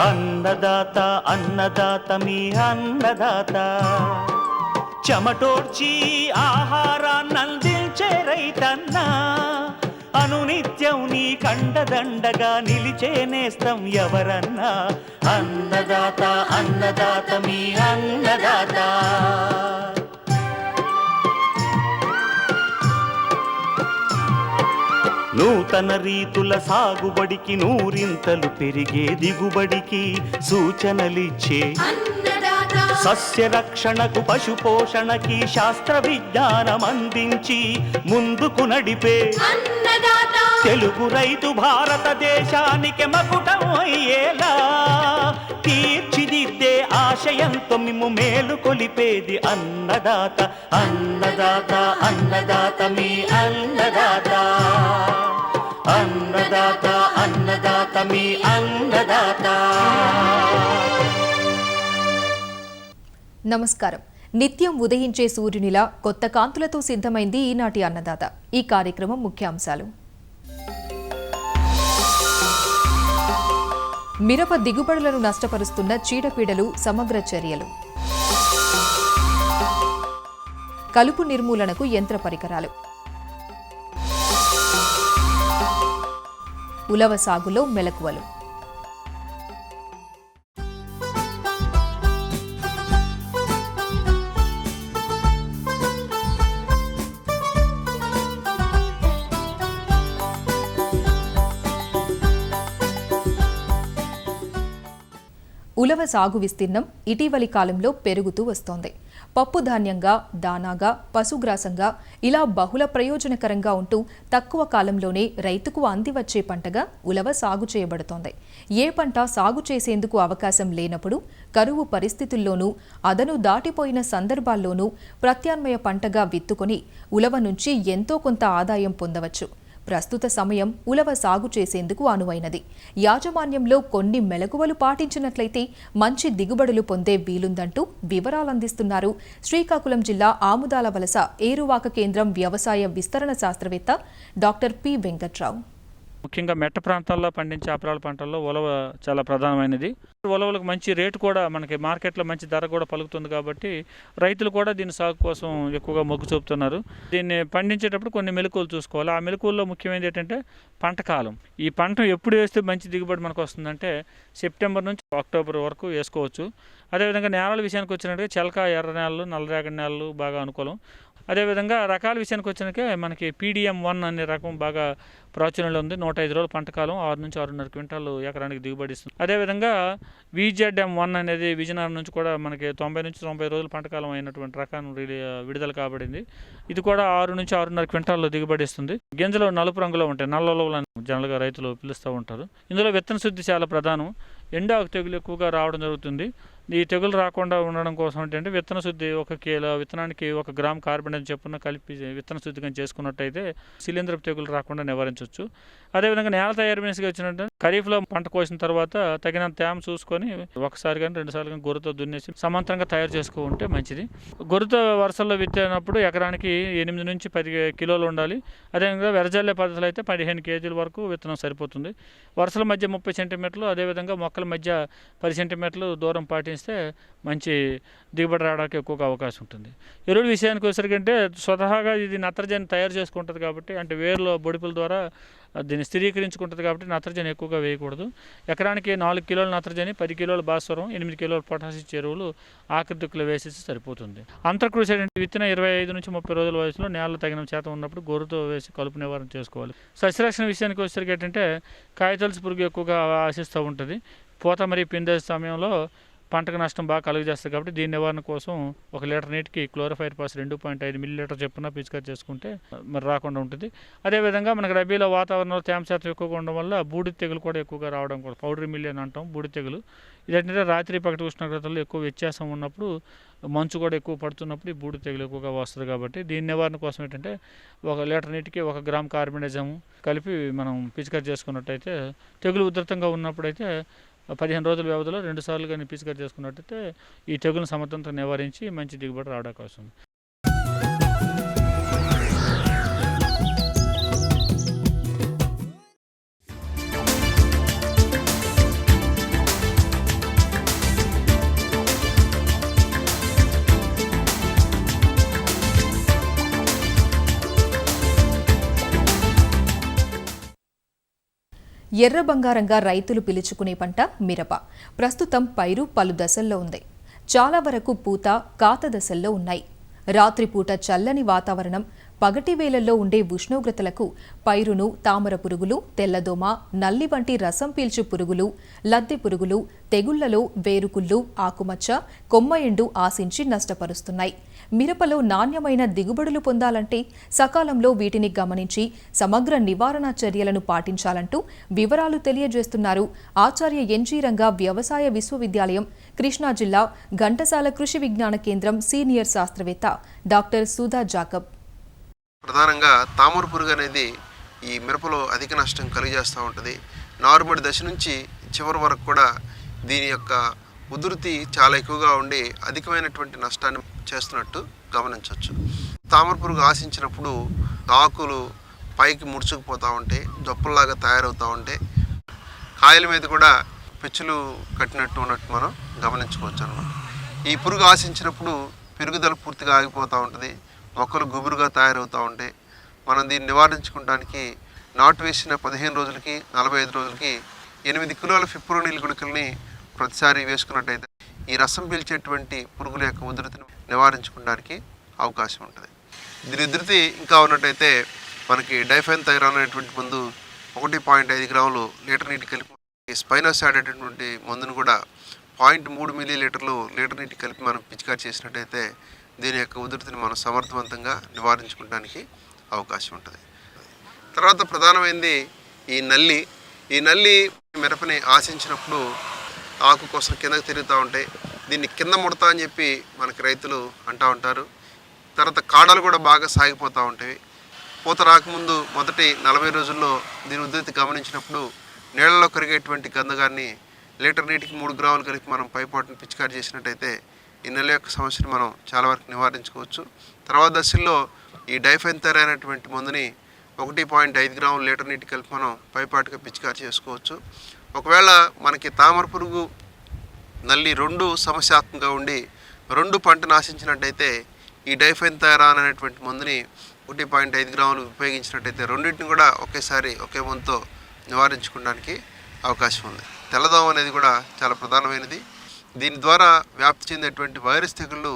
అన్నదాత అన్నదాత మీ అన్నదాత, చెమటోడ్చి ఆహారాన్నందించే రైతన్నా, అనునిత్యం నీ కండదండగా నిలిచే నేస్తం ఎవరన్నా. అన్నదాత అన్నదాత మీ అన్నదాత. నూతన రీతుల సాగుబడికి, నూరింతలు పెరిగే దిగుబడికి సూచనలిచ్చే సస్య రక్షణకు, పశు పోషణకి శాస్త్ర విజ్ఞానం అందించి ముందుకు నడిపే తెలుగు రైతు భారతదేశానికి మకుటం అయ్యేలా తీర్చిదిద్దే ఆశయంతో మిమ్ము మేలు కొలిపేది అన్నదాత. అన్నదాత అన్నదాత మీ అన్నదాత. అన్నదాత అన్నదాత మీ అన్నదాత. నమస్కారం. నిత్యం ఉదయించే సూర్యునిలా కొత్త కాంతులతో సిద్ధమైంది ఈనాటి అన్నదాత. ఈ కార్యక్రమం ముఖ్యాంశాలు: మిరప దిగుబడులను నష్టపరుస్తున్న చీడపీడలు సమగ్ర చర్యలు, కలుపు నిర్మూలనకు యంత్ర పరికరాలు, ఉలవ సాగులో మెలకువలు. ఉలవ సాగు విస్తీర్ణం ఇటీవలి కాలంలో పెరుగుతూ వస్తోంది. పప్పు ధాన్యంగా, దానాగా, పశుగ్రాసంగా ఇలా బహుళ ప్రయోజనకరంగా ఉంటూ తక్కువ కాలంలోనే రైతుకు అందివచ్చే పంటగా ఉలవ సాగు చేయబడుతోంది. ఏ పంట సాగు చేసేందుకు అవకాశం లేనప్పుడు, కరువు పరిస్థితుల్లోనూ, అదను దాటిపోయిన సందర్భాల్లోనూ ప్రత్యామ్నాయ పంటగా విత్తుకొని ఉలవ నుంచి ఎంతో కొంత ఆదాయం పొందవచ్చు. ప్రస్తుత సమయం ఉలవ సాగు చేసేందుకు అనువైనది. యాజమాన్యంలో కొన్ని మెలకువలు పాటించినట్లయితే మంచి దిగుబడులు పొందే వీలుందంటూ వివరాలందిస్తున్నారు శ్రీకాకుళం జిల్లా ఆముదాల వలస ఏరువాక కేంద్రం వ్యవసాయ విస్తరణ శాస్త్రవేత్త డాక్టర్ పి వెంకట్రావు. ముఖ్యంగా మెట్ట ప్రాంతాల్లో పండించే అపరాల పంటల్లో ఉలవ చాలా ప్రధానమైనది. ఉలవలకు మంచి రేటు కూడా మనకి మార్కెట్లో మంచి ధర కూడా పలుకుతుంది కాబట్టి రైతులు కూడా దీని సాగు కోసం ఎక్కువగా మొగ్గు చూపుతున్నారు. దీన్ని పండించేటప్పుడు కొన్ని మెలకువలు చూసుకోవాలి. ఆ మెలకువల్లో ముఖ్యమైనది ఏంటంటే పంట కాలం. ఈ పంట ఎప్పుడు వేస్తే మంచి దిగుబడి మనకు వస్తుందంటే సెప్టెంబర్ నుంచి అక్టోబర్ వరకు వేసుకోవచ్చు. అదేవిధంగా నేలల విషయానికి వచ్చినట్టుగా చెలక, ఎర్ర నేలలు, నల్లరేగడి నేలలు బాగా అనుకూలం. అదేవిధంగా రకాల విషయానికి వచ్చినాకే మనకి PDM-1 అనే రకం బాగా ప్రాచుర్యంలో ఉంది. 105 రోజుల పంట కాలం, 6 నుంచి 6.5 క్వింటాలు ఎకరానికి దిగుబడి ఇస్తుంది. అదేవిధంగా VZM-1 అనేది విజయనగరం నుంచి కూడా మనకి 90 నుంచి 90 రోజుల పంట కాలం అయినటువంటి రకాన్ని విడుదల కాబడింది. ఇది కూడా 6 నుంచి 6.5 క్వింటాల్లో దిగుబడి ఇస్తుంది. గింజలు నలుపు రంగులో ఉంటాయి, నల్ల ఉలవలని జనరల్గా రైతులు పిలుస్తూ ఉంటారు. ఇందులో విత్తన శుద్ధి చాలా ప్రధానం. ఎండాకు తెగులు ఎక్కువగా రావడం జరుగుతుంది. ఈ తెగులు రాకుండా ఉండడం కోసం ఏంటంటే విత్తన శుద్ధి 1 కిలో విత్తనానికి 1 గ్రామ్ కార్బన్ చెప్పున కలిపి విత్తన శుద్ధిగా చేసుకున్నట్టయితే శిలీంధ్రపు తెగులు రాకుండా నివారించవచ్చు. అదేవిధంగా నేల తయారు మనిషిగా వచ్చినట్టు ఖరీఫ్లో పంట కోసిన తర్వాత తగినంత తేమ చూసుకొని ఒకసారి కానీ 2 సార్లు కానీ గొర్రెతో దున్నేసి సమాంతరంగా తయారు చేసుకుంటే మంచిది. గొర్రెతో వరుసల్లో విత్తినప్పుడు ఎకరానికి 8 నుంచి 10 కిలోలు ఉండాలి. అదేవిధంగా వెరజల్లే పద్ధతులు అయితే 15 కేజీల వరకు విత్తనం సరిపోతుంది. వరుసల మధ్య 30 సెంటీమీటర్లు, అదేవిధంగా మొక్కల మధ్య 10 సెంటీమీటర్లు దూరం పాటిస్తే మంచి దిగుబడి రావడానికి ఎక్కువగా అవకాశం ఉంటుంది. ఎరువుల విషయానికి వచ్చేసరికంటే స్వతహాగా ఇది నత్రజని తయారు చేసుకుంటుంది కాబట్టి, అంటే వేరులో బొడిపుల ద్వారా దీన్ని స్థిరీకరించుకుంటుంది కాబట్టి నత్రజని ఎక్కువగా వేయకూడదు. ఎకరానికి 4 కిలోల నత్రజని, 10 కిలోల భాస్వరం, 8 కిలోల పొటాషియం ఎరువులు ఆకృతిలో వేసేసి సరిపోతుంది. అంతర్కృషి అంటే విత్తన 25 నుంచి 30 రోజుల వయసులో నేలలో తగిన శాతం ఉన్నప్పుడు గొర్రెతో వేసి కలుపు నివారణ చేసుకోవాలి. సస్యరక్షణ విషయానికి వచ్చేసరికి ఏంటంటే కాయతొలసి పురుగు ఎక్కువగా ఆశిస్తూ ఉంటుంది. పూత మరియు పిండే సమయంలో పంటకు నష్టం బాగా కలుగజేస్తుంది కాబట్టి దీని నివారణ కోసం 1 లీటర్ నీటికి క్లోరోఫైర్ పాస్ 2.5 మిల్లీలీటర్ చొప్పున పిచికారీ చేసుకుంటే మరి రాకుండా ఉంటుంది. అదేవిధంగా మనకు రబీలో వాతావరణంలో తేమ శాతం ఎక్కువగా ఉండడం వల్ల బూడిద తెగులు కూడా ఎక్కువగా రావడం కూడా పౌడర్ మిల్లీ అని అంటాం. బూడిద తెగులు ఇదేంటంటే రాత్రి పగటి ఉష్ణోగ్రతల్లో ఎక్కువ వ్యత్యాసం ఉన్నప్పుడు, మంచు కూడా ఎక్కువ పడుతున్నప్పుడు ఈ బూడిద తెగులు ఎక్కువగా వస్తుంది. కాబట్టి దీని నివారణ కోసం ఏంటంటే 1 లీటర్ నీటికి 1 గ్రామ్ కార్బనిజం కలిపి మనం పిచికారీ చేసుకున్నట్టయితే, తెగులు ఉధృతంగా ఉన్నప్పుడైతే 15 రోజుల వ్యవధిలో 2 సార్లు కానీ పిచికారీ చేసుకున్నట్టయితే ఈ తెగులను సమర్థవంతంగా నివారించి మంచి దిగుబడి రావడానికి వస్తుంది. ఎర్ర బంగారంగా రైతులు పిలుచుకునే పంట మిరప. ప్రస్తుతం పైరు పలు దశల్లో ఉంది. చాలా వరకు పూత, కాత దశల్లో ఉన్నాయి. రాత్రిపూట చల్లని వాతావరణం, పగటి వేళల్లో ఉండే ఉష్ణోగ్రతలకు పైరును తామర పురుగులు, తెల్లదోమ, నల్లి వంటి రసం పీల్చు పురుగులు, లద్దె పురుగులు, తెగుళ్లలో వేరుకుళ్ళు, ఆకుమచ్చ, కొమ్మ ఎండు ఆశించి నష్టపరుస్తున్నాయి. మిరపలో నాణ్యమైన దిగుబడులు పొందాలంటే సకాలంలో వీటిని గమనించి సమగ్ర నివారణ చర్యలను పాటించాలంటూ వివరాలు తెలియజేస్తున్నారు ఆచార్య ఎన్జీ రంగా వ్యవసాయ విశ్వవిద్యాలయం, కృష్ణా జిల్లా ఘంటసాల కృషి విజ్ఞాన కేంద్రం సీనియర్ శాస్త్రవేత్త డాక్టర్ సుధా జాకబ్. ప్రధానంగా తామర పురుగు అనేది ఈ మిరపలో అధిక నష్టం కలిగజేస్తూ ఉంటుంది. నారుమడి దశ నుంచి చివరి వరకు కూడా దీని యొక్క ఉధృతి చాలా ఎక్కువగా ఉండి అధికమైనటువంటి నష్టాన్ని చేస్తున్నట్టు గమనించవచ్చు. తామర పురుగు ఆశించినప్పుడు ఆకులు పైకి ముడుచుకుపోతూ ఉంటాయి, జొప్పల్లాగా తయారవుతూ ఉంటాయి. కాయల మీద కూడా పెచ్చులు కట్టినట్టు ఉన్నట్టు మనం గమనించుకోవచ్చు అన్నమాట. ఈ పురుగు ఆశించినప్పుడు పెరుగుదల పూర్తిగా ఆగిపోతూ ఉంటుంది, మొక్కలు గుబురుగా తయారవుతూ ఉంటాయి. మనం దీన్ని నివారించుకోవడానికి నాటు వేసిన 15 రోజులకి 45 రోజులకి 8 కిలోల ఫిప్రోనిల్ గుళికల్ని ప్రతిసారి వేసుకున్నట్టయితే ఈ రసం పీల్చేటువంటి పురుగుల యొక్క ఉధృతిని నివారించుకోవడానికి అవకాశం ఉంటుంది. దీని ఉధృతి ఇంకా ఉన్నట్టయితే మనకి డైఫెన్థైరాన్ అనేటువంటి మందు 1.5 గ్రాములు లీటర్ నీటి కలిపి, స్పైనోసాడ్ అనేటువంటి మందును కూడా 0.3 మిల్లీలీటర్లు లీటర్ నీటి కలిపి మనం పిచికారి చేసినట్టయితే దీని యొక్క ఉధృతిని మనం సమర్థవంతంగా నివారించుకోవడానికి అవకాశం ఉంటుంది. తర్వాత ప్రధానమైనది ఈ నల్లి మిరపని ఆశించినప్పుడు ఆకు కోసం కిందకి తిరుగుతూ ఉంటాయి. దీన్ని కింద ముడతా అని చెప్పి మనకి రైతులు అంటూ ఉంటారు. తర్వాత కాడలు కూడా బాగా సాగిపోతూ ఉంటాయి. పూత రాకముందు మొదటి 40 రోజుల్లో దీని ఉధృతి గమనించినప్పుడు నీళ్ళలో కరిగేటువంటి గంధకాన్ని లీటర్ నీటికి 3 గ్రాములు కలిపి మనం పైపాటును పిచికారి చేసినట్టయితే ఈ నెల యొక్క సమస్యను మనం చాలా వరకు నివారించుకోవచ్చు. తర్వాత దశల్లో ఈ డైఫెన్థైరాన్ అనేటువంటి మందుని 1.5 గ్రాములు లీటర్ నీటి కలిపి మనం పైపాటుగా పిచికారి చేసుకోవచ్చు. ఒకవేళ మనకి తామర పురుగు, నల్లి రెండు సమస్యాత్మకంగా ఉండి రెండు పంటను ఆశించినట్టయితే ఈ డైఫెన్థైరాన్ అనేటువంటి మందుని 1.5 గ్రాములు ఉపయోగించినట్టయితే రెండింటిని కూడా ఒకేసారి ఒకే మందుతో నివారించుకోవడానికి అవకాశం ఉంది. తెల్లదోమ అనేది కూడా చాలా ప్రధానమైనది. దీని ద్వారా వ్యాప్తి చెందేటువంటి వైరస్ తెగుళ్ళు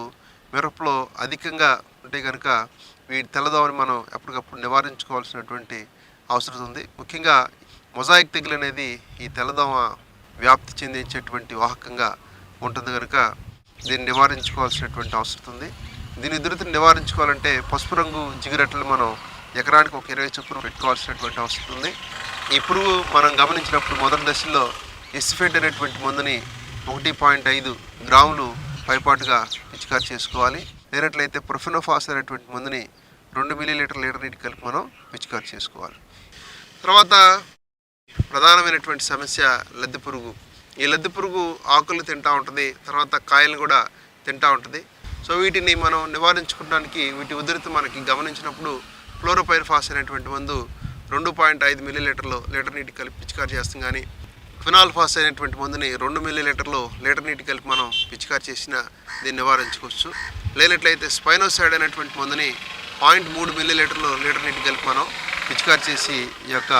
మిరపలో అధికంగా ఉంటే కనుక వీటి తెల్లదోమని మనం ఎప్పటికప్పుడు నివారించుకోవాల్సినటువంటి అవసరం ఉంది. ముఖ్యంగా మొజాయిక్ తెగులు అనేది ఈ తెల్లదోమ వ్యాప్తి చెందించేటువంటి వాహకంగా ఉంటుంది కనుక దీన్ని నివారించుకోవాల్సినటువంటి అవసరం ఉంది. దీని ఉధృతిని నివారించుకోవాలంటే పసుపు రంగు జిగురెట్టలు మనం ఎకరానికి 20 చొప్పున పెట్టుకోవాల్సినటువంటి అవసరం ఉంది. ఈ పురుగు మనం గమనించినప్పుడు మొదటి దశలో ఎసిఫేట్ అనేటువంటి మందుని 1.5 గ్రాములు పైపాటుగా పిచికారి చేసుకోవాలి. లేనట్లయితే ప్రొఫెనోఫాస్ అనేటువంటి మందుని 2 మిల్లీలీటర్ లీటర్ నీటి కలిపి మనం పిచికారి చేసుకోవాలి. తర్వాత ప్రధానమైనటువంటి సమస్య లద్దె పురుగు. ఈ లద్దె పురుగు ఆకులు తింటూ ఉంటుంది, తర్వాత కాయలు కూడా తింటూ ఉంటుంది. సో వీటిని మనం నివారించుకోవడానికి వీటి ఉధృతి మనకి గమనించినప్పుడు క్లోరోపైరిఫాస్ అనేటువంటి మందు 2.5 మిల్లీలీటర్లు లీటర్ నీటి కలిపి పిచికారి చేస్తాం. కానీ ఫినాల్ఫాస్ అనేటువంటి మందుని 2 మిల్లీలీటర్లు లీటర్ నీటి కలిపి మనం పిచికారి చేసిన దీన్ని నివారించుకోవచ్చు. లేనట్లయితే స్పైనోసాడ్ అనేటువంటి మందుని 0.3 మిల్లీలీటర్లు లీటర్ నీటి కలిపి మనం పిచికారి చేసి ఈ యొక్క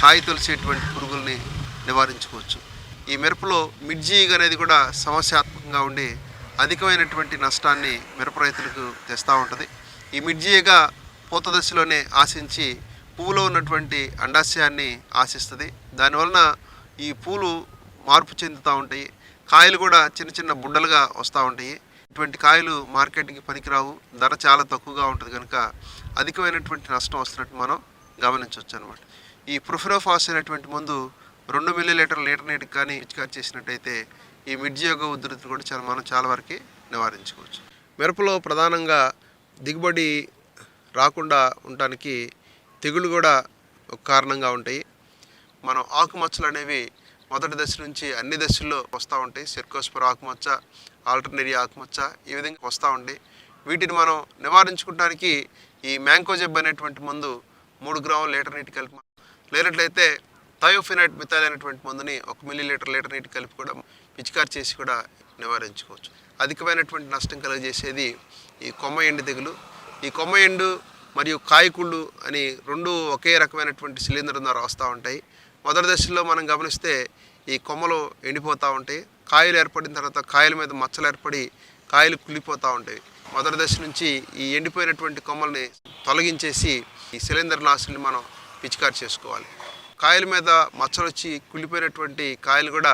కాయ తొలిసేటువంటి పురుగుల్ని నివారించుకోవచ్చు. ఈ మిరపలో మిడ్జీగ్ అనేది కూడా సమస్యాత్మకంగా ఉండి అధికమైనటువంటి నష్టాన్ని మిరప రైతులకు తెస్తూ ఉంటుంది. ఈ మిడ్జీగా పూత దశలోనే ఆశించి పువ్వులో ఉన్నటువంటి అండాశయాన్ని ఆశిస్తుంది. దానివలన ఈ పూలు మార్పు చెందుతూ ఉంటాయి, కాయలు కూడా చిన్న చిన్న బుడ్డలుగా వస్తూ ఉంటాయి. ఇటువంటి కాయలు మార్కెట్కి పనికిరావు, ధర చాలా తక్కువగా ఉంటుంది కనుక అధికమైనటువంటి నష్టం వస్తున్నట్టు మనం గమనించవచ్చు అనమాట. ఈ ప్రొఫెనోఫాస్ అనేటువంటి మందు 2 మిల్లీలీటర్ లీటర్ నీటికి కానీ పిచికారి చేసినట్టయితే ఈ మిడ్జియోగ ఉధృతిని కూడా మనం చాలా వరకు నివారించుకోవచ్చు. మిరపలో ప్రధానంగా దిగుబడి రాకుండా ఉండడానికి తెగుళ్ళు కూడా ఒక కారణంగా ఉంటాయి. మనం ఆకుమచ్చలు అనేవి మొదటి దశ నుంచి అన్ని దశల్లో వస్తూ ఉంటాయి. సెర్కోస్పర్ ఆకుమచ్చ, ఆల్టర్నేరియా ఆకుమచ్చ ఈ విధంగా వస్తూ ఉంటాయి. వీటిని మనం నివారించుకోవడానికి ఈ మ్యాంకోజెబ్ అనేటువంటి మందు 3 గ్రాముల లీటర్ నీటి కలిపి, లేనట్లయితే థయోఫినైట్ మిథైల్ అనేటువంటి మందుని 1 మిల్లీలీటర్ లీటర్ నీటి కలిపి కూడా పిచికారి చేసి కూడా నివారించుకోవచ్చు. అధికమైనటువంటి నష్టం కలుగజేసేది ఈ కొమ్మ ఎండు తెగులు. ఈ కొమ్మ ఎండు మరియు కాయకుళ్ళు అని రెండు ఒకే రకమైనటువంటి శిలీంధ్రం ద్వారా వస్తూ ఉంటాయి. మొదటి దశలో మనం గమనిస్తే ఈ కొమ్మలు ఎండిపోతూ ఉంటాయి. కాయలు ఏర్పడిన తర్వాత కాయల మీద మచ్చలు ఏర్పడి కాయలు కుళ్ళిపోతూ ఉంటాయి. మొదటి దశ నుంచి ఈ ఎండిపోయినటువంటి కొమ్మల్ని తొలగించేసి ఈ సిలిండర్ నాసుల్ని మనం పిచికారి చేసుకోవాలి. కాయల మీద మచ్చలు వచ్చి కుళ్ళిపోయినటువంటి కాయలు కూడా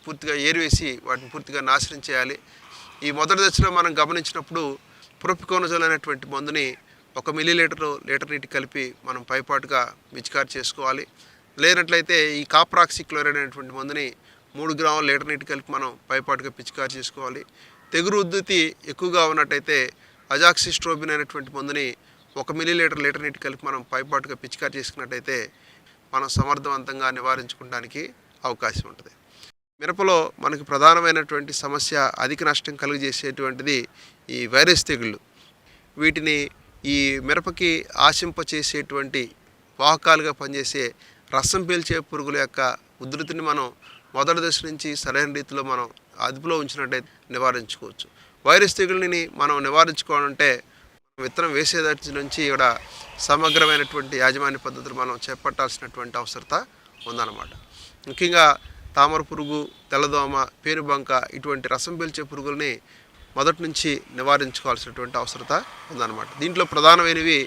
పూర్తిగా ఏరివేసి వాటిని పూర్తిగా నాశనం చేయాలి. ఈ మొదటి దశలో మనం గమనించినప్పుడు ప్రొపికోనజోల్ అనేటువంటి మందుని 1 మిల్లీలీటర్ లీటర్ నీటి కలిపి మనం పైపాటుగా పిచికారి చేసుకోవాలి. లేనట్లయితే ఈ కాప్రాక్సిక్లోరైడ్ అనేటువంటి మందుని 3 గ్రాముల లీటర్ నీటి కలిపి మనం పైపాటుగా పిచికారి చేసుకోవాలి. తెగురు ఉద్ధృతి ఎక్కువగా ఉన్నట్టయితే అజాక్సిస్ట్రోబిన్ అనేటువంటి మందుని 1 మిల్లీలీటర్ లీటర్ నీటి కలిపి మనం పైపాటుగా పిచికారి చేసుకున్నట్టయితే మనం సమర్థవంతంగా నివారించుకోవడానికి అవకాశం ఉంటుంది. మిరపలో మనకి ప్రధానమైనటువంటి సమస్య అధిక నష్టం కలుగజేసేటువంటిది ఈ వైరస్ తెగుళ్ళు. వీటిని ఈ మిరపకి ఆశింపచేసేటువంటి వాహకాలుగా పనిచేసే రసం పీల్చే పురుగుల యొక్క ఉధృతిని మనం మొదటి దశ నుంచి సరైన రీతిలో మనం అదుపులో ఉంచినట్టయితే నివారించుకోవచ్చు. వైరస్ తెగుళ్ళని మనం నివారించుకోవాలంటే విత్తనం వేసేదటి నుంచి కూడా సమగ్రమైనటువంటి యాజమాన్య పద్ధతులు మనం చేపట్టాల్సినటువంటి అవసరత ఉందన్నమాట. ముఖ్యంగా తామర పురుగు, తెల్లదోమ, పేనుబంక ఇటువంటి రసం పీల్చే పురుగుల్ని మొదటి నుంచి నివారించుకోవాల్సినటువంటి అవసరత ఉందన్నమాట. దీంట్లో ప్రధానమైనవి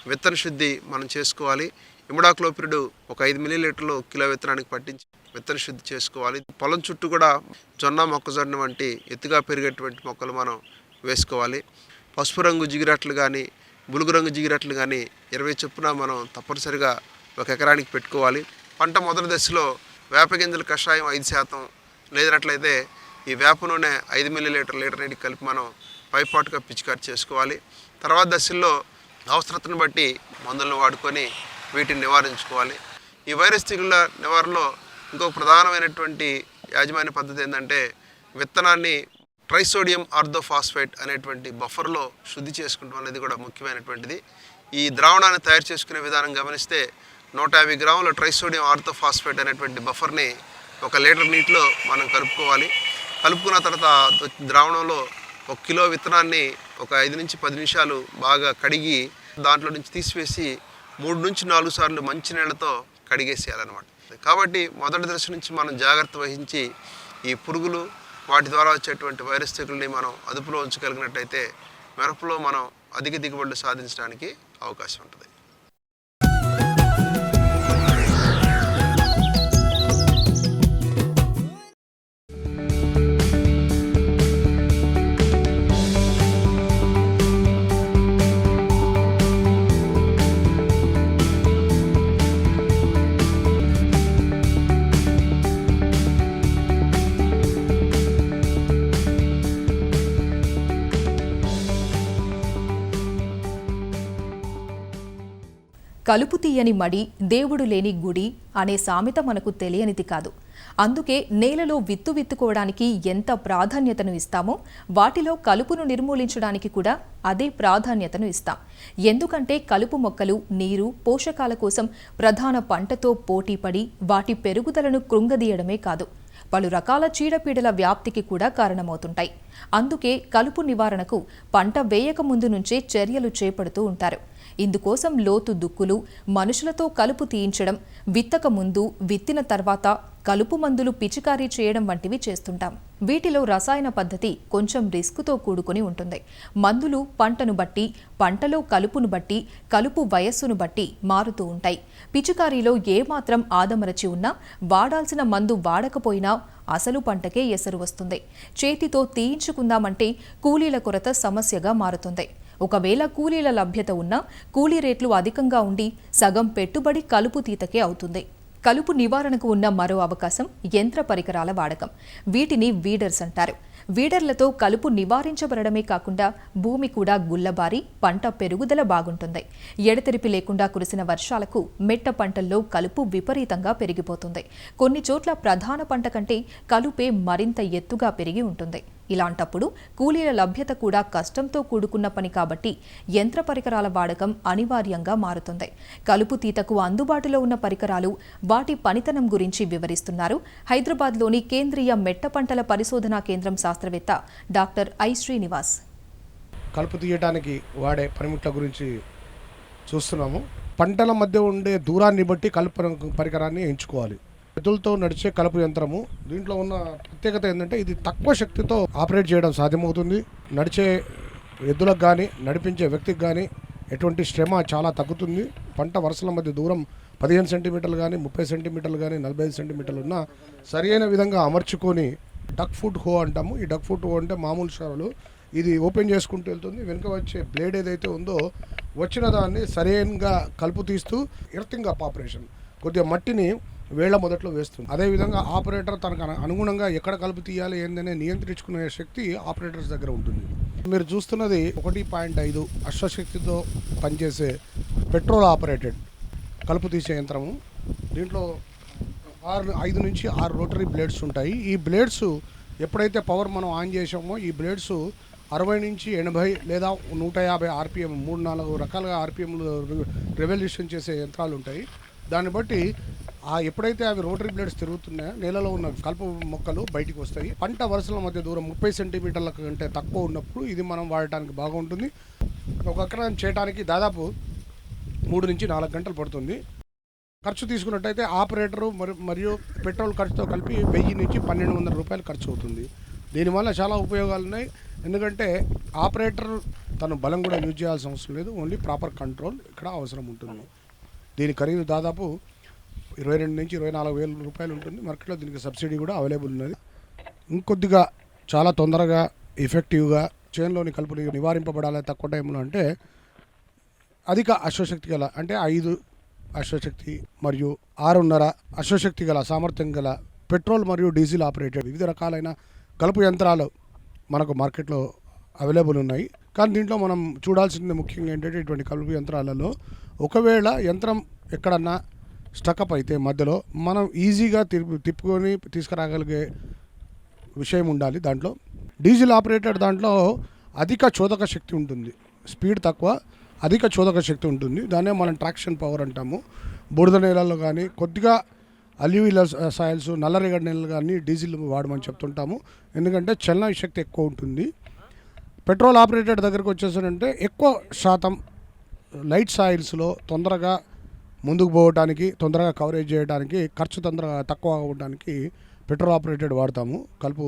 విత్తన శుద్ధి మనం చేసుకోవాలి. ఇమిడాక్లోపిరిడ్ 5 మిల్లీలీటర్లు కిలో విత్తనానికి పట్టించి విత్తన శుద్ధి చేసుకోవాలి. పొలం చుట్టూ కూడా జొన్న, మొక్కజొన్న వంటి ఎత్తుగా పెరిగేటువంటి మొక్కలు మనం వేసుకోవాలి. పసుపు రంగు జిగిరట్లు కానీ బులుగు రంగు జిగిరట్లు కానీ 20 చొప్పున మనం తప్పనిసరిగా 1 ఎకరానికి పెట్టుకోవాలి. పంట మొదటి దశలో వేపగింజల కషాయం 5%, లేనట్లయితే ఈ వేప నూనె 5 మిల్లీలీటర్ లీటర్ నీటికి కలిపి మనం పైపాటుగా పిచికారి చేసుకోవాలి. తర్వాత దశల్లో అవసరతను బట్టి మందులను వాడుకొని వీటిని నివారించుకోవాలి. ఈ వైరస్ తెగుళ్ళ నివారణలో ఇంకొక ప్రధానమైనటువంటి యాజమాన్య పద్ధతి ఏంటంటే విత్తనాన్ని ట్రైసోడియం ఆర్థోఫాస్ఫేట్ అనేటువంటి బఫర్లో శుద్ధి చేసుకుంటాం అనేది కూడా ముఖ్యమైనటువంటిది. ఈ ద్రావణాన్ని తయారు చేసుకునే విధానం గమనిస్తే 150 గ్రాముల ట్రైసోడియం ఆర్థోఫాస్ఫేట్ అనేటువంటి బఫర్ని 1 లీటర్ నీటిలో మనం కలుపుకోవాలి. కలుపుకున్న తర్వాత ద్రావణంలో 1 కిలో విత్తనాన్ని 5 నుంచి 10 నిమిషాలు బాగా కడిగి దాంట్లో నుంచి తీసివేసి 3 నుంచి 4 సార్లు మంచి నీళ్ళతో కడిగేసేయాలన్నమాట. కాబట్టి మొదటి దశ నుంచి మనం జాగ్రత్త వహించి ఈ పురుగులు వాటి ద్వారా వచ్చేటువంటి వైరస్ తెగుల్ని మనం అదుపులో ఉంచగలిగినట్టయితే మిరపలో మనం అధిక దిగుబడులు సాధించడానికి అవకాశం ఉంటుంది. కలుపు తీయని మడి, దేవుడు లేని గుడి అనే సామెత మనకు తెలియనిది కాదు. అందుకే నేలలో విత్తుకోవడానికి ఎంత ప్రాధాన్యతను ఇస్తామో వాటిలో కలుపును నిర్మూలించడానికి కూడా అదే ప్రాధాన్యతను ఇస్తాం. ఎందుకంటే కలుపు మొక్కలు నీరు, పోషకాల కోసం ప్రధాన పంటతో పోటీపడి వాటి పెరుగుదలను కృంగదీయడమే కాదు, పలు రకాల చీడపీడల వ్యాప్తికి కూడా కారణమవుతుంటాయి. అందుకే కలుపు నివారణకు పంట వేయక ముందు నుంచే చర్యలు చేపడుతూ ఉంటారు. ఇందుకోసం లోతు దుక్కులు, మనుషులతో కలుపు తీయించడం, విత్తక ముందు, విత్తిన తర్వాత కలుపు మందులు పిచికారీ చేయడం వంటివి చేస్తుంటాం. వీటిలో రసాయన పద్ధతి కొంచెం రిస్కుతో కూడుకుని ఉంటుంది. మందులు పంటను బట్టి, పంటలో కలుపును బట్టి, కలుపు వయస్సును బట్టి మారుతూ ఉంటాయి. పిచికారీలో ఏమాత్రం ఆదమరచి ఉన్నా, వాడాల్సిన మందు వాడకపోయినా అసలు పంటకే ఎసరు వస్తుంది. చేతితో తీయించుకుందామంటే కూలీల కొరత సమస్యగా మారుతుంది. ఒకవేళ కూలీల లభ్యత ఉన్నా కూలీ రేట్లు అధికంగా ఉండి సగం పెట్టుబడి కలుపు తీతకే అవుతుంది. కలుపు నివారణకు ఉన్న మరో అవకాశం యంత్ర పరికరాల వాడకం. వీటిని వీడర్స్ అంటారు. వీడర్లతో కలుపు నివారించబడమే కాకుండా భూమి కూడా గుల్లబారి పంట పెరుగుదల బాగుంటుంది. ఎడతెరిపి లేకుండా కురిసిన వర్షాలకు మెట్ట పంటల్లో కలుపు విపరీతంగా పెరిగిపోతుంది. కొన్ని చోట్ల ప్రధాన పంట కంటే కలుపే మరింత ఎత్తుగా పెరిగి ఉంటుంది. ఇలాంటప్పుడు కూలీల లభ్యత కూడా కష్టంతో కూడుకున్న పని కాబట్టి యంత్ర పరికరాల వాడకం అనివార్యంగా మారుతుంది. కలుపు తీతకు అందుబాటులో ఉన్న పరికరాలు, వాటి పనితనం గురించి వివరిస్తున్నారు హైదరాబాద్లోని కేంద్రీయ మెట్ట పంటల పరిశోధనా కేంద్రం శాస్త్రవేత్త డాక్టర్ ఐ శ్రీనివాస్. కలుపు తీయడానికి వాడే పనిముట్ల గురించి చూస్తున్నాము. పంటల మధ్య ఉండే దూరాన్ని బట్టి కలుపు పరికరాన్ని ఎంచుకోవాలి. ఎద్దులతో నడిచే కలుపు యంత్రము. దీంట్లో ఉన్న ప్రత్యేకత ఏంటంటే ఇది తక్కువ శక్తితో ఆపరేట్ చేయడం సాధ్యమవుతుంది. నడిచే ఎద్దులకు కానీ నడిపించే వ్యక్తికి కానీ ఎటువంటి శ్రమ చాలా తగ్గుతుంది. పంట వరుసల మధ్య దూరం 15 సెంటీమీటర్లు కానీ 30 సెంటీమీటర్లు కానీ 45 సెంటీమీటర్లు ఉన్న సరైన విధంగా అమర్చుకొని డక్ ఫుట్ హో అంటాము. ఈ డక్ ఫుట్ హో అంటే మామూలు షావలు. ఇది ఓపెన్ చేసుకుంటూ వెళ్తుంది. వెనుక వచ్చే బ్లేడ్ ఏదైతే ఉందో వచ్చిన దాన్ని సరైనగా కలుపు తీస్తూ ఎర్తింగ్ అప్ ఆపరేషన్ కొద్దిగా మట్టిని వేళ్ల మొదట్లో వేస్తుంది. అదేవిధంగా ఆపరేటర్ తనకు అనుగుణంగా ఎక్కడ కలుపు తీయాలి ఏందనే నియంత్రించుకునే శక్తి ఆపరేటర్స్ దగ్గర ఉంటుంది. మీరు చూస్తున్నది 1.5 అశ్వశక్తితో పనిచేసే పెట్రోల్ ఆపరేటెడ్ కలుపు తీసే యంత్రము. దీంట్లో 5 నుంచి 6 రోటరీ బ్లేడ్స్ ఉంటాయి. ఈ బ్లేడ్స్ ఎప్పుడైతే పవర్ మనం ఆన్ చేసామో ఈ బ్లేడ్స్ 60 నుంచి 80 లేదా 150 ఆర్పిఎం 3-4 రకాలుగా ఆర్పిఎంలు రెవల్యూషన్ చేసే యంత్రాలు ఉంటాయి. దాన్ని బట్టి ఎప్పుడైతే అవి రోటరీ బ్లేడ్స్ తిరుగుతున్నాయో నేలలో ఉన్న కలుపు మొక్కలు బయటికి వస్తాయి. పంట వరుసల మధ్య దూరం 30 సెంటీమీటర్ల కంటే తక్కువ ఉన్నప్పుడు ఇది మనం వాడటానికి బాగుంటుంది. ఒక ఎకరం చేయడానికి దాదాపు 3 నుంచి 4 గంటలు పడుతుంది. ఖర్చు తీసుకున్నట్టయితే ఆపరేటరు మరియు పెట్రోల్ ఖర్చుతో కలిపి 1000 నుంచి 1200 రూపాయలు ఖర్చు అవుతుంది. దీనివల్ల చాలా ఉపయోగాలు ఉన్నాయి. ఎందుకంటే ఆపరేటర్ తను బలం కూడా యూజ్ చేయాల్సిన అవసరం లేదు. ఓన్లీ ప్రాపర్ కంట్రోల్ ఇక్కడ అవసరం ఉంటుంది. దీని ఖరీదు దాదాపు 22 నుంచి 24 వేల రూపాయలు ఉంటుంది. మార్కెట్లో దీనికి సబ్సిడీ కూడా అవైలబుల్ ఉన్నది. ఇంకొద్దిగా చాలా తొందరగా ఎఫెక్టివ్గా చేనులోని కలుపులు నివారింపబడాలి తక్కువ టైంలో అంటే అధిక అశ్వశక్తి గల అంటే 5 అశ్వశక్తి మరియు 6.5 అశ్వశక్తి గల సామర్థ్యం గల పెట్రోల్ మరియు డీజిల్ ఆపరేటెడ్ వివిధ రకాలైన కలుపు యంత్రాలు మనకు మార్కెట్లో అవైలబుల్ ఉన్నాయి. కానీ దీంట్లో మనం చూడాల్సింది ముఖ్యంగా ఏంటంటే ఇటువంటి కలుపు యంత్రాలలో ఒకవేళ యంత్రం ఎక్కడన్నా స్టకప్ అయితే మధ్యలో మనం ఈజీగా తిప్పుకొని తీసుకురాగలిగే విషయం ఉండాలి. దాంట్లో డీజిల్ ఆపరేటెడ్ దాంట్లో అధిక చోదక శక్తి ఉంటుంది. స్పీడ్ తక్కువ, అధిక చోదక శక్తి ఉంటుంది. దాన్నే మనం ట్రాక్షన్ పవర్ అంటాము. బురద నేలల్లో కానీ కొద్దిగా అల్యూవియల్ సాయిల్స్ నల్లరేగడి నేలలు కానీ డీజిల్ వాడమని చెప్తుంటాము. ఎందుకంటే చలన శక్తి ఎక్కువ ఉంటుంది. పెట్రోల్ ఆపరేటెడ్ దగ్గరకు వచ్చేసారంటే ఎక్కువ శాతం లైట్ సాయిల్స్లో తొందరగా ముందుకు పోవడానికి తొందరగా కవరేజ్ చేయడానికి ఖర్చు తక్కువ అవ్వడానికి పెట్రోల్ ఆపరేటెడ్ వాడతాము. కలుపు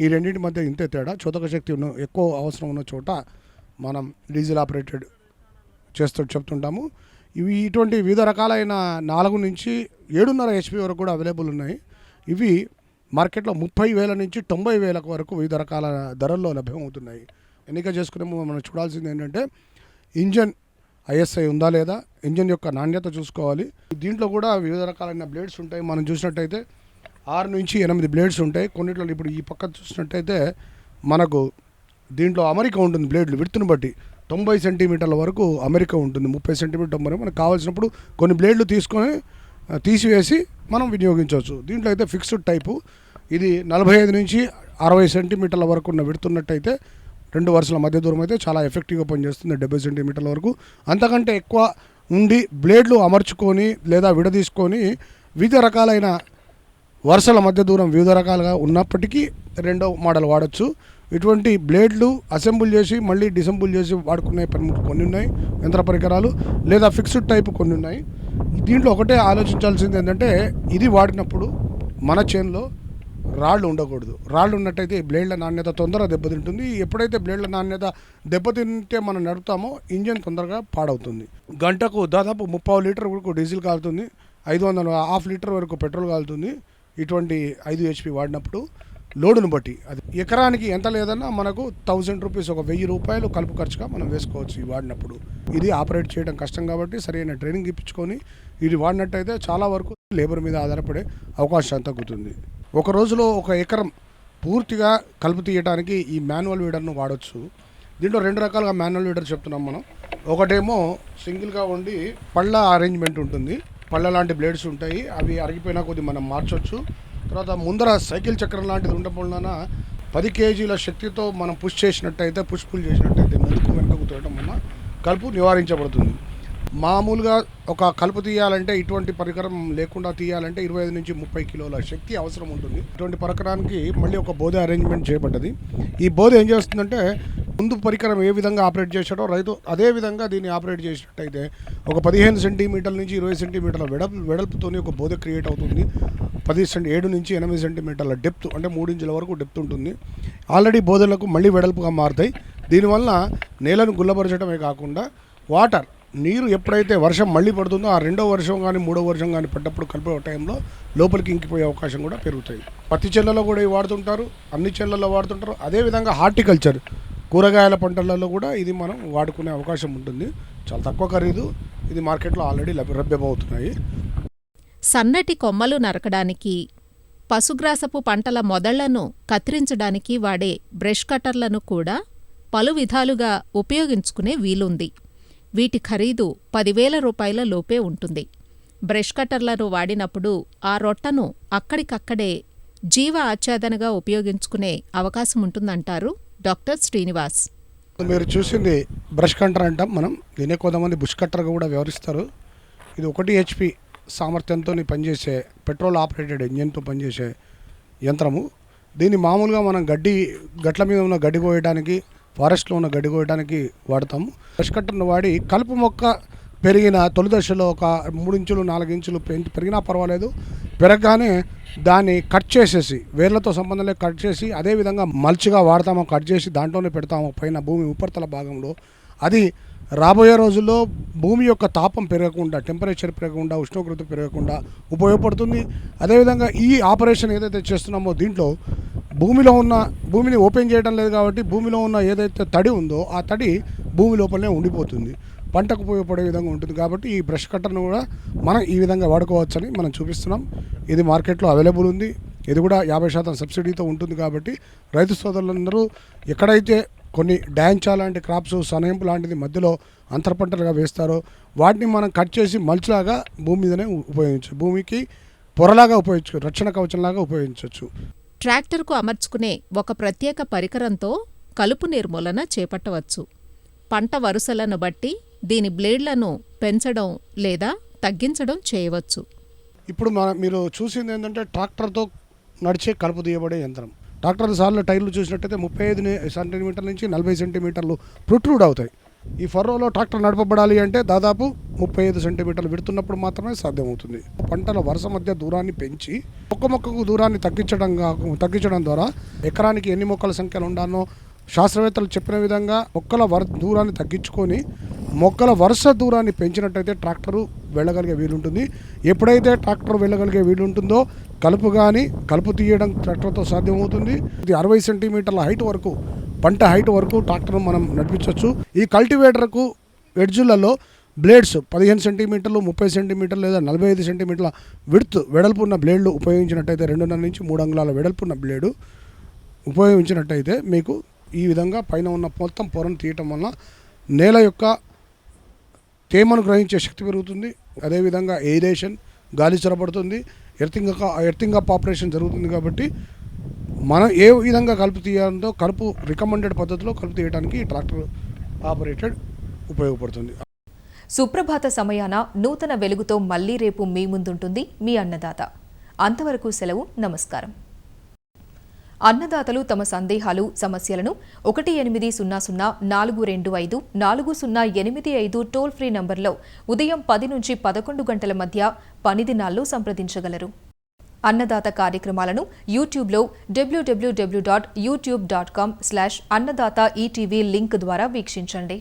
ఈ రెండింటి మధ్య ఇంతే తేడా. చోదక శక్తి ఎక్కువ అవసరం ఉన్న చోట మనం డీజిల్ ఆపరేటెడ్ చెప్తుంటాము. ఇటువంటి వివిధ రకాలైన 4 నుంచి 7.5 HP వరకు కూడా అవైలబుల్ ఉన్నాయి. ఇవి మార్కెట్లో 30,000 నుంచి 90,000 వరకు వివిధ రకాల ధరల్లో లభ్యమవుతున్నాయి. ఎన్నిక చేసుకునే మనం చూడాల్సింది ఏంటంటే ఇంజన్ ISI ఉందా లేదా, ఇంజన్ యొక్క నాణ్యత చూసుకోవాలి. దీంట్లో కూడా వివిధ రకాలైన బ్లేడ్స్ ఉంటాయి. మనం చూసినట్టయితే 6 నుంచి 8 బ్లేడ్స్ ఉంటాయి. కొన్నిట్లో ఇప్పుడు ఈ పక్క చూసినట్టయితే మనకు దీంట్లో అమరిక ఉంటుంది. బ్లేడ్లు విడుతును బట్టి 90 సెంటీమీటర్ల వరకు అమెరికా ఉంటుంది. 30 సెంటీమీటర్ వరకు మనకు కావాల్సినప్పుడు కొన్ని బ్లేడ్లు తీసివేసి మనం వినియోగించవచ్చు. దీంట్లో అయితే ఫిక్స్డ్ టైపు. ఇది 45 నుంచి 60 సెంటీమీటర్ల వరకు విడుతున్నట్టయితే 2 వరుసల మధ్య దూరం అయితే చాలా ఎఫెక్టివ్గా పనిచేస్తుంది. 70 సెంటీమీటర్ల వరకు. అంతకంటే ఎక్కువ ఉండి బ్లేడ్లు అమర్చుకొని లేదా విడదీసుకొని వివిధ రకాలైన వరుసల మధ్య దూరం వివిధ రకాలుగా ఉన్నప్పటికీ 2వ మోడల్ వాడచ్చు. ఇటువంటి బ్లేడ్లు అసెంబుల్ చేసి మళ్ళీ డిసెంబుల్ చేసి వాడుకునే పనిముట్లు కొన్ని ఉన్నాయి, యంత్ర పరికరాలు, లేదా ఫిక్స్డ్ టైపు కొన్ని ఉన్నాయి. దీంట్లో ఒకటే ఆలోచించాల్సింది ఏంటంటే ఇది వాడినప్పుడు మన చేనులో రాళ్ళు ఉండకూడదు. రాళ్ళు ఉన్నట్టయితే బ్లేడ్ల నాణ్యత తొందరగా దెబ్బతింటుంది. ఎప్పుడైతే బ్లేడ్ల నాణ్యత దెబ్బతింటే మనం నడుపుతామో ఇంజన్ తొందరగా పాడవుతుంది. గంటకు దాదాపు 30 లీటర్ వరకు డీజిల్ కాలుతుంది, 500 లీటర్ వరకు పెట్రోల్ కాలుతుంది. ఇటువంటి 5 HP వాడినప్పుడు లోడును బట్టి అది ఎకరానికి ఎంత లేదన్నా మనకు 1000 రూపీస్, ఒక 1000 రూపాయలు కలుపు ఖర్చుగా మనం వేసుకోవచ్చు ఈ వాడినప్పుడు. ఇది ఆపరేట్ చేయడం కష్టం కాబట్టి సరైన ట్రైనింగ్ ఇప్పించుకొని ఇది వాడినట్టయితే చాలా వరకు లేబర్ మీద ఆధారపడే అవకాశం తగ్గుతుంది. ఒక రోజులో ఒక ఎకరం పూర్తిగా కలుపు తీయడానికి ఈ మాన్యువల్ వీడర్ను వాడచ్చు. దీంట్లో 2 రకాలుగా మాన్యువల్ వీడర్ చెప్తున్నాం మనం. ఒకటేమో సింగిల్గా ఉండి పళ్ళ అరేంజ్మెంట్ ఉంటుంది. పళ్ళ లాంటి బ్లేడ్స్ ఉంటాయి. అవి అరిగిపోయినా కొద్ది మనం మార్చవచ్చు. తర్వాత ముందర సైకిల్ చక్రం లాంటిది ఉండడం వలన 10 kgల శక్తితో మనం పుల్ చేసినట్టయితే ముందుకు వెనుకకు తోయడం వలన కలుపు నివారించబడుతుంది. మామూలుగా ఒక కలుపు తీయాలంటే ఇటువంటి పరికరం లేకుండా తీయాలంటే 25 నుంచి 30 కిలోల శక్తి అవసరం ఉంటుంది. ఇటువంటి పరికరానికి మళ్ళీ ఒక బోధ అరేంజ్మెంట్ చేయబడ్డది. ఈ బోధ ఏం చేస్తుందంటే ముందు పరికరం ఏ విధంగా ఆపరేట్ చేశాడో రైతు అదే విధంగా దీన్ని ఆపరేట్ చేసినట్టయితే ఒక 15 సెంటీమీటర్ల నుంచి 20 సెంటీమీటర్ల వెడల్పుతోని ఒక బోధ క్రియేట్ అవుతుంది. 7 నుంచి 8 సెంటీమీటర్ల డెప్త్ అంటే 3 ఇంచుల వరకు డెప్త్ ఉంటుంది. ఆల్రెడీ బోధలకు మళ్ళీ వెడల్పుగా మారుతాయి. దీనివల్ల నేలను గుల్లపరచడమే కాకుండా వాటర్ నీరు ఎప్పుడైతే వర్షం మళ్ళీ పడుతుందో ఆ 2వ వర్షం కానీ 3వ వర్షం కానీ పడ్డప్పుడు కలిపే టైంలో లోపలికి ఇంకిపోయే అవకాశం కూడా పెరుగుతాయి. పత్తి చేళ్లలో కూడా ఇవి వాడుతుంటారు, అన్ని చేళ్లలో వాడుతుంటారు. అదేవిధంగా హార్టికల్చర్ కూరగాయల పంటలలో కూడా ఇది మనం వాడుకునే అవకాశం ఉంటుంది. చాలా తక్కువ ఖరీదు, ఇది మార్కెట్లో ఆల్రెడీ లభ్యమవుతున్నాయి. సన్నటి కొమ్మలు నరకడానికి, పశుగ్రాసపు పంటల మొదళ్లను కత్తిరించడానికి వాడే బ్రష్ కట్టర్లను కూడా పలు విధాలుగా ఉపయోగించుకునే వీలుంది. వీటి ఖరీదు 10,000 రూపాయల లోపే ఉంటుంది. బ్రష్ కట్టర్లను వాడినప్పుడు ఆ రొట్టను అక్కడికక్కడే జీవ ఆచ్ఛాదనగా ఉపయోగించుకునే అవకాశం ఉంటుందంటారు డాక్టర్ శ్రీనివాస్. మీరు చూసింది బ్రష్ కట్టర్ అంటాం మనం, దీనే కొంతమంది బుష్ కట్టర్గా కూడా వ్యవహరిస్తారు. ఇది 1 HP సామర్థ్యంతో పనిచేసే పెట్రోల్ ఆపరేటెడ్ ఇంజన్తో పనిచేసే యంత్రము. దీన్ని మామూలుగా మనం గట్ల మీద ఉన్న గడ్డి కోయడానికి, ఫారెస్ట్లో ఉన్న గడ్డి కోయడానికి వాడతాము. బ్రష్ కట్టర్ను వాడి కలుపు మొక్క పెరిగిన తొలి దశలో ఒక 3 ఇంచులు 4 ఇంచులు పెరిగినా పర్వాలేదు, పెరగగానే దాన్ని కట్ చేసేసి వేర్లతో సంబంధం లేక కట్ చేసి అదేవిధంగా మల్చిగా వాడతాము. కట్ చేసి దాంట్లోనే పెడతాము పైన భూమి ఉపరితల భాగంలో. అది రాబోయే రోజుల్లో భూమి యొక్క తాపం పెరగకుండా, టెంపరేచర్ పెరగకుండా, ఉష్ణోగ్రత పెరగకుండా ఉపయోగపడుతుంది. అదేవిధంగా ఈ ఆపరేషన్ ఏదైతే చేస్తున్నామో దీంట్లో భూమిని ఓపెన్ చేయడం లేదు కాబట్టి భూమిలో ఉన్న ఏదైతే తడి ఉందో ఆ తడి భూమి లోపలనే ఉండిపోతుంది, పంటకు ఉపయోగపడే విధంగా ఉంటుంది. కాబట్టి ఈ బ్రష్ కట్టర్ను కూడా మనం ఈ విధంగా వాడుకోవచ్చని మనం చూపిస్తున్నాం. ఇది మార్కెట్లో అవైలబుల్ ఉంది. ఇది కూడా 50% సబ్సిడీతో ఉంటుంది. కాబట్టి రైతు సోదరులందరూ ఎక్కడైతే కొన్ని డాంచా లాంటి క్రాప్స్, సనయంపు లాంటిది మధ్యలో అంతర పంటలుగా వేస్తారో వాటిని మనం కట్ చేసి మల్చిలాగా భూమి మీదనే ఉపయోగించవచ్చు, భూమికి పొరలాగా ఉపయోగించవచ్చు, రక్షణ కవచంలాగా ఉపయోగించవచ్చు. ట్రాక్టర్కు అమర్చుకునే ఒక ప్రత్యేక పరికరంతో కలుపు నిర్మూలన చేపట్టవచ్చు. పంట వరుసలను బట్టి దీని బ్లేడ్లను పెంచడం లేదా తగ్గించడం చేయవచ్చు. ఇప్పుడు మీరు చూసింది ఏంటంటే ట్రాక్టర్తో నడిచే కలుపు తీయబడే యంత్రం. ట్రాక్టర్ సార్లు టైర్లు చూసినట్టయితే 35 సెంటీమీటర్ల నుంచి 40 సెంటీమీటర్లు ప్రొట్రూడ్ అవుతాయి. ఈ ఫర్రోలో ట్రాక్టర్ నడపబడాలి అంటే దాదాపు 35 సెంటీమీటర్లు విడుతున్నప్పుడు మాత్రమే సాధ్యమవుతుంది. పంటల వరుస మధ్య దూరాన్ని పెంచి మొక్కకు దూరాన్ని తగ్గించడం ద్వారా ఎకరానికి ఎన్ని మొక్కల సంఖ్యలు ఉండాలో శాస్త్రవేత్తలు చెప్పిన విధంగా మొక్కల దూరాన్ని తగ్గించుకొని మొక్కల వరుస దూరాన్ని పెంచినట్టయితే ట్రాక్టరు వెళ్ళగలిగే వీలుంటుంది. ఎప్పుడైతే ట్రాక్టర్ వెళ్ళగలిగే వీలుంటుందో కలుపు తీయడం ట్రాక్టర్తో సాధ్యమవుతుంది. ఇది 60 సెంటీమీటర్ల హైట్ వరకు, పంట హైట్ వరకు ట్రాక్టర్ను మనం నడిపించవచ్చు. ఈ కల్టివేటర్కు ఎడ్జులలో బ్లేడ్స్ 15 సెంటీమీటర్లు, 30 సెంటీమీటర్లు లేదా 45 సెంటీమీటర్ల వెడల్పున్న బ్లేడ్లు ఉపయోగించినట్టయితే 2.5 నుంచి 3 అంగుళాల వెడల్పున్న బ్లేడు ఉపయోగించినట్టయితే మీకు ఈ విధంగా పైన ఉన్న మొత్తం పొరను తీయటం వల్ల నేల యొక్క తేమను గ్రహించే శక్తి పెరుగుతుంది. అదేవిధంగా ఎయిరేషన్, గాలి చొరబడుతుంది, ఎర్తింగ్ అప్ ఆపరేషన్ జరుగుతుంది. కాబట్టి మనం ఏ విధంగా కలుపు తీయాలంతో రికమెండెడ్ పద్ధతిలో కలుపు తీయడానికి ట్రాక్టర్ ఆపరేటెడ్ ఉపయోగపడుతుంది. సుప్రభాత సమయాన నూతన వెలుగుతో మళ్లీ రేపు మీ ముందుంటుంది మీ అన్నదాత. అంతవరకు సెలవు. నమస్కారం. అన్నదాతలు తమ సందేహాలు, సమస్యలను 1800-425-4085 టోల్ ఫ్రీ నంబర్లో ఉదయం 10 నుంచి 11 గంటల మధ్య పని దినాల్లో సంప్రదించగలరు. అన్నదాత కార్యక్రమాలను యూట్యూబ్లో www.youtube.com/annadaత ETV లింక్ ద్వారా వీక్షించండి.